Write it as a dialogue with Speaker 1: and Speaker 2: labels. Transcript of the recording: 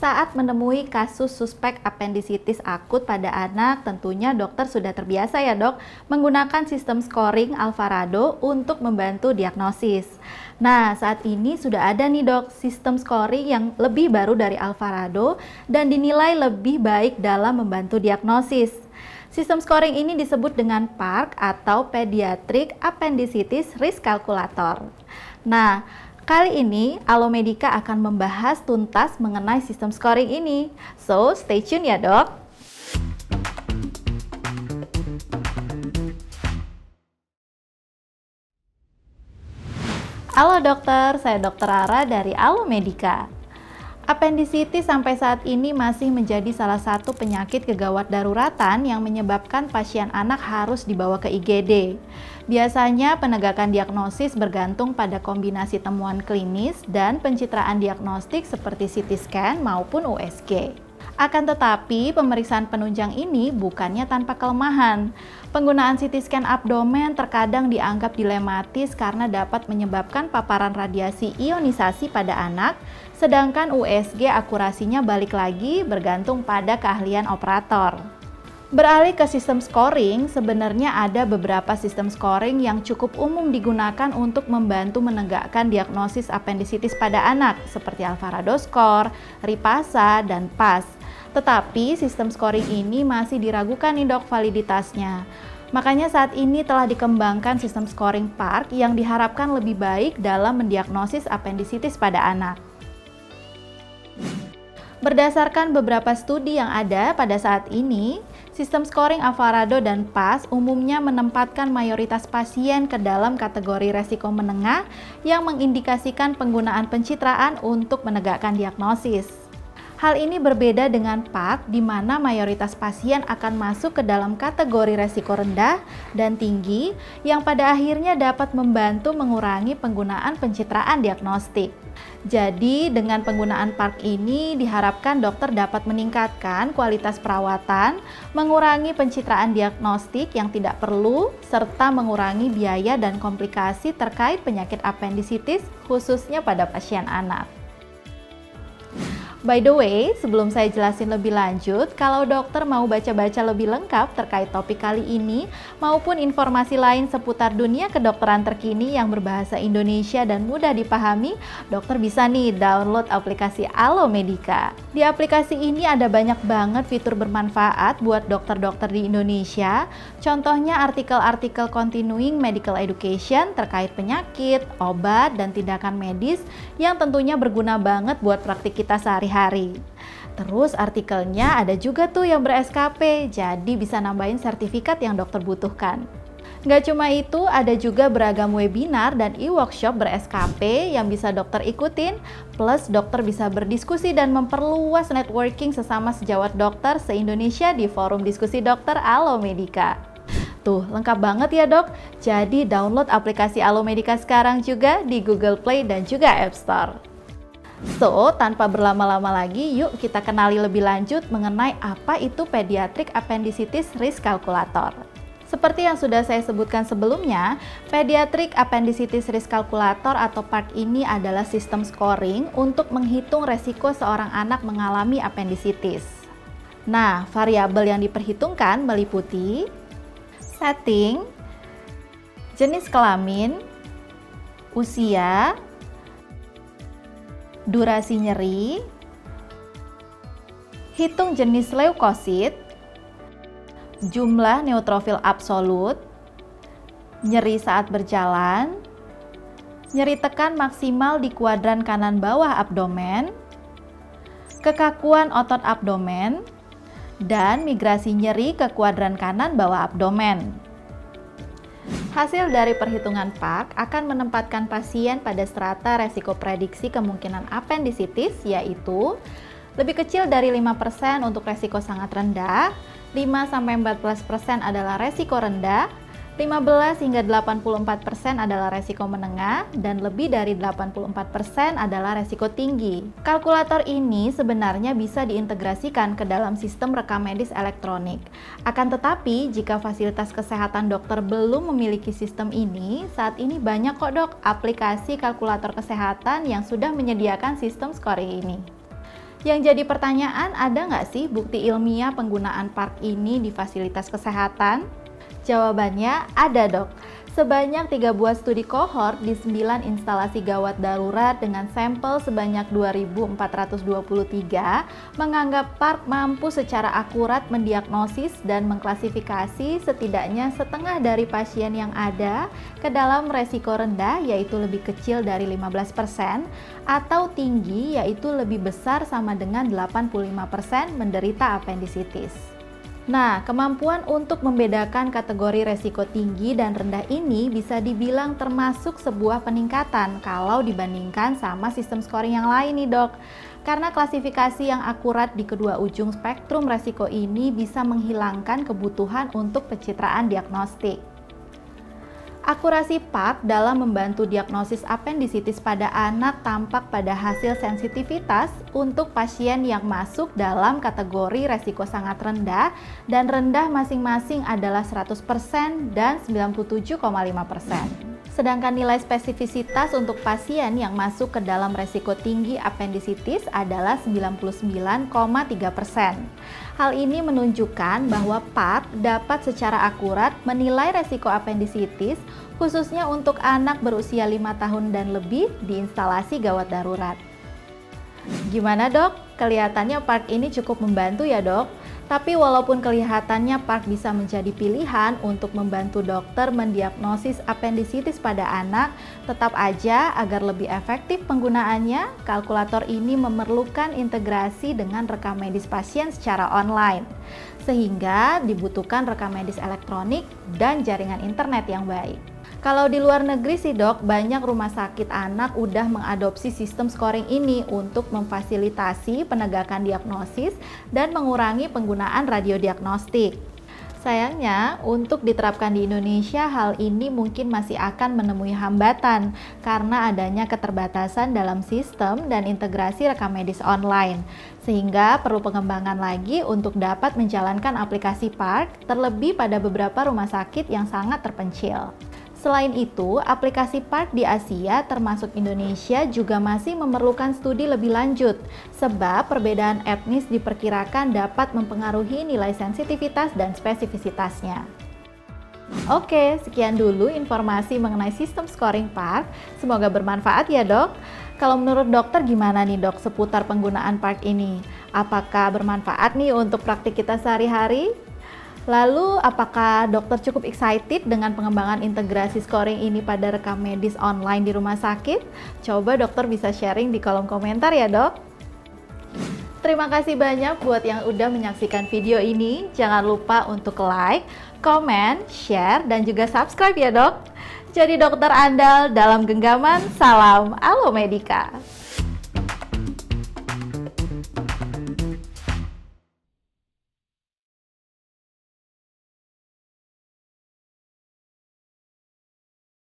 Speaker 1: Saat menemui kasus suspek apendisitis akut pada anak, tentunya dokter sudah terbiasa ya dok, menggunakan sistem scoring Alvarado untuk membantu diagnosis. Nah, saat ini sudah ada nih dok, sistem scoring yang lebih baru dari Alvarado dan dinilai lebih baik dalam membantu diagnosis. Sistem scoring ini disebut dengan PARCC atau Pediatric Appendicitis Risk Calculator. Nah, kali ini Alomedica akan membahas tuntas mengenai sistem scoring ini. So, stay tune ya dok. Halo dokter, saya Dr. Rara dari Alomedica. Apendisitis sampai saat ini masih menjadi salah satu penyakit kegawat daruratan yang menyebabkan pasien anak harus dibawa ke IGD. Biasanya penegakan diagnosis bergantung pada kombinasi temuan klinis dan pencitraan diagnostik seperti CT scan maupun USG. Akan tetapi, pemeriksaan penunjang ini bukannya tanpa kelemahan. Penggunaan CT scan abdomen terkadang dianggap dilematis karena dapat menyebabkan paparan radiasi ionisasi pada anak, sedangkan USG akurasinya balik lagi bergantung pada keahlian operator. Beralih ke sistem scoring, sebenarnya ada beberapa sistem scoring yang cukup umum digunakan untuk membantu menegakkan diagnosis apendisitis pada anak, seperti Alvarado Score, Ripasa, dan PAS. Tetapi sistem scoring ini masih diragukan nih dok validitasnya. Makanya saat ini telah dikembangkan sistem scoring PARCC yang diharapkan lebih baik dalam mendiagnosis apendisitis pada anak. Berdasarkan beberapa studi yang ada pada saat ini, sistem scoring Alvarado dan PAS umumnya menempatkan mayoritas pasien ke dalam kategori resiko menengah yang mengindikasikan penggunaan pencitraan untuk menegakkan diagnosis. Hal ini berbeda dengan PARCC di mana mayoritas pasien akan masuk ke dalam kategori resiko rendah dan tinggi yang pada akhirnya dapat membantu mengurangi penggunaan pencitraan diagnostik. Jadi dengan penggunaan PARCC ini diharapkan dokter dapat meningkatkan kualitas perawatan, mengurangi pencitraan diagnostik yang tidak perlu, serta mengurangi biaya dan komplikasi terkait penyakit apendisitis khususnya pada pasien anak. By the way, sebelum saya jelasin lebih lanjut, kalau dokter mau baca-baca lebih lengkap terkait topik kali ini, maupun informasi lain seputar dunia kedokteran terkini yang berbahasa Indonesia dan mudah dipahami, dokter bisa nih download aplikasi Alomedica. Di aplikasi ini ada banyak banget fitur bermanfaat buat dokter-dokter di Indonesia, contohnya artikel-artikel continuing medical education terkait penyakit, obat, dan tindakan medis yang tentunya berguna banget buat praktik kita sehari-hari. Terus artikelnya ada juga tuh yang ber-SKP, jadi bisa nambahin sertifikat yang dokter butuhkan. Nggak cuma itu, ada juga beragam webinar dan e-workshop ber-SKP yang bisa dokter ikutin, plus dokter bisa berdiskusi dan memperluas networking sesama sejawat dokter se-Indonesia di forum diskusi dokter Alomedica. Tuh, lengkap banget ya dok, jadi download aplikasi Alomedica sekarang juga di Google Play dan juga App Store. So, tanpa berlama-lama lagi, yuk kita kenali lebih lanjut mengenai apa itu Pediatric Appendicitis Risk Calculator. Seperti yang sudah saya sebutkan sebelumnya, Pediatric Appendicitis Risk Calculator atau PARCC ini adalah sistem scoring untuk menghitung resiko seorang anak mengalami apendisitis. Nah, variabel yang diperhitungkan meliputi setting, jenis kelamin, usia, durasi nyeri, hitung jenis leukosit, jumlah neutrofil absolut, nyeri saat berjalan, nyeri tekan maksimal di kuadran kanan bawah abdomen, kekakuan otot abdomen, dan migrasi nyeri ke kuadran kanan bawah abdomen. Hasil dari perhitungan PARCC akan menempatkan pasien pada strata resiko prediksi kemungkinan apendisitis, yaitu lebih kecil dari 5% untuk resiko sangat rendah, 5-14% adalah resiko rendah, 15 hingga 84% adalah resiko menengah, dan lebih dari 84% adalah resiko tinggi. Kalkulator ini sebenarnya bisa diintegrasikan ke dalam sistem rekam medis elektronik. Akan tetapi, jika fasilitas kesehatan dokter belum memiliki sistem ini, saat ini banyak kok dok aplikasi kalkulator kesehatan yang sudah menyediakan sistem scoring ini. Yang jadi pertanyaan, ada nggak sih bukti ilmiah penggunaan PARK ini di fasilitas kesehatan? Jawabannya ada dok. Sebanyak 3 buah studi kohort di 9 instalasi gawat darurat dengan sampel sebanyak 2.423 menganggap PARK mampu secara akurat mendiagnosis dan mengklasifikasi setidaknya setengah dari pasien yang ada ke dalam resiko rendah, yaitu lebih kecil dari 15%, atau tinggi, yaitu lebih besar sama dengan 85% menderita apendisitis. Nah, kemampuan untuk membedakan kategori resiko tinggi dan rendah ini bisa dibilang termasuk sebuah peningkatan kalau dibandingkan sama sistem scoring yang lain nih dok. Karena klasifikasi yang akurat di kedua ujung spektrum resiko ini bisa menghilangkan kebutuhan untuk pencitraan diagnostik. Akurasi PARK dalam membantu diagnosis apendisitis pada anak tampak pada hasil sensitivitas untuk pasien yang masuk dalam kategori resiko sangat rendah dan rendah masing-masing adalah 100% dan 97,5%. Sedangkan nilai spesifisitas untuk pasien yang masuk ke dalam resiko tinggi apendisitis adalah 99,3%. Hal ini menunjukkan bahwa PARK dapat secara akurat menilai resiko apendisitis khususnya untuk anak berusia 5 tahun dan lebih di instalasi gawat darurat. Gimana dok? Kelihatannya PARK ini cukup membantu ya dok? Tapi walaupun kelihatannya PARK bisa menjadi pilihan untuk membantu dokter mendiagnosis apendisitis pada anak, tetap aja agar lebih efektif penggunaannya, kalkulator ini memerlukan integrasi dengan rekam medis pasien secara online. Sehingga dibutuhkan rekam medis elektronik dan jaringan internet yang baik. Kalau di luar negeri sih dok, banyak rumah sakit anak udah mengadopsi sistem scoring ini untuk memfasilitasi penegakan diagnosis dan mengurangi penggunaan radiodiagnostik. Sayangnya, untuk diterapkan di Indonesia, hal ini mungkin masih akan menemui hambatan karena adanya keterbatasan dalam sistem dan integrasi rekam medis online. Sehingga perlu pengembangan lagi untuk dapat menjalankan aplikasi PARK, terlebih pada beberapa rumah sakit yang sangat terpencil. Selain itu, aplikasi PARK di Asia termasuk Indonesia juga masih memerlukan studi lebih lanjut sebab perbedaan etnis diperkirakan dapat mempengaruhi nilai sensitivitas dan spesifisitasnya. Oke, sekian dulu informasi mengenai sistem scoring PARK. Semoga bermanfaat ya dok. Kalau menurut dokter gimana nih dok seputar penggunaan PARK ini? Apakah bermanfaat nih untuk praktik kita sehari-hari? Lalu, apakah dokter cukup excited dengan pengembangan integrasi scoring ini pada rekam medis online di rumah sakit? Coba dokter bisa sharing di kolom komentar ya dok. Terima kasih banyak buat yang udah menyaksikan video ini. Jangan lupa untuk like, komen, share, dan juga subscribe ya dok. Jadi dokter andal dalam genggaman, salam Alo Medika.